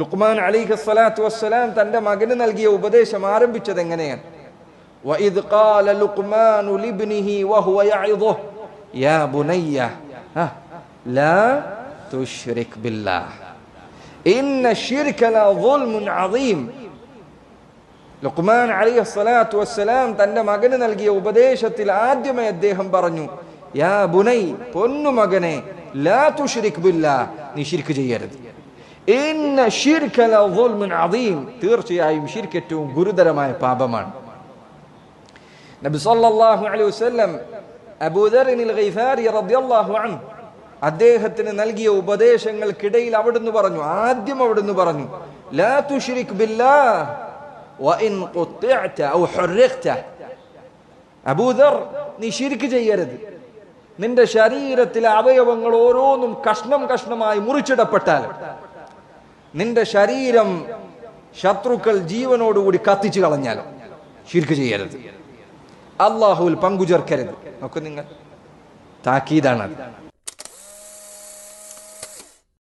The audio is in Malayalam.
ലുഖ്മാൻ അലൈഹിസ്സലാത്തു വസ്സലാം തന്റെ മകന് നൽകിയ ഉപദേശം ആരംഭിച്ചത് എങ്ങനെയാണ്? വഇദ് ഖാല ലുഖ്മാനു ലിബ്നിഹി വഹുവ യഇദുഹു യാ ബുനയ്യ ലാ തുശ്രിക് ബില്ലാഹ് ഇന്ന ശിർക ലദുൽമുൻ അദീം. ലുഖ്മാൻ അലൈഹിസ്സലാത്തു വസ്സലാം തന്റെ മകന് നൽകിയ ഉപദേശത്തിൽ ആദ്യമേ അദ്ദേഹം പറഞ്ഞു, യാ ബുനൈ, പൊന്നു മകനെ, ലാ തുശ്രിക് ബില്ലാഹ്, നീ ശിർക്ക് ചെയ്യരുത്. ഇന്ന ശിർക ലദുൽമുൻ അദീം, തീർച്ചയായും ശിർക്ക് ഏറ്റവും ഗുരുതരമായ പാപമാണ്. നബി സല്ലല്ലാഹു അലൈഹി വസല്ലം അബൂ ദർറിൽ ഗിഫാരി റളിയല്ലാഹു അൻഹു അദ്ദേഹത്തിന് നൽകിയ ഉപദേശങ്ങൾക്കിടയിൽ അവിടുന്ന് പറഞ്ഞു, ആദ്യം അവിടുന്ന് പറഞ്ഞു, ലാ തുശ്രിക് ബില്ലാഹ് വഇൻ ഖുത്തിഅത ഔ ഹുർഖത. അബൂ ദർ, നീ ശിർക്ക് ചെയ്യരുത്. നിന്റെ ശരീരത്തിലെ അവയവങ്ങൾ ഓരോന്നും കഷ്ണം കഷ്ണമായി മുറിച്ചിടപ്പെട്ടാൽ, നിന്റെ ശരീരം ശത്രുക്കൾ ജീവനോടുകൂടി കത്തിച്ചു കളഞ്ഞാൽ ശിർക്ക് ചെയ്യരുത്. അല്ലാഹുവിൽ പങ്കുചേർക്കരുത്. നോക്കൂ നിങ്ങൾ, താക്കീതാണ്.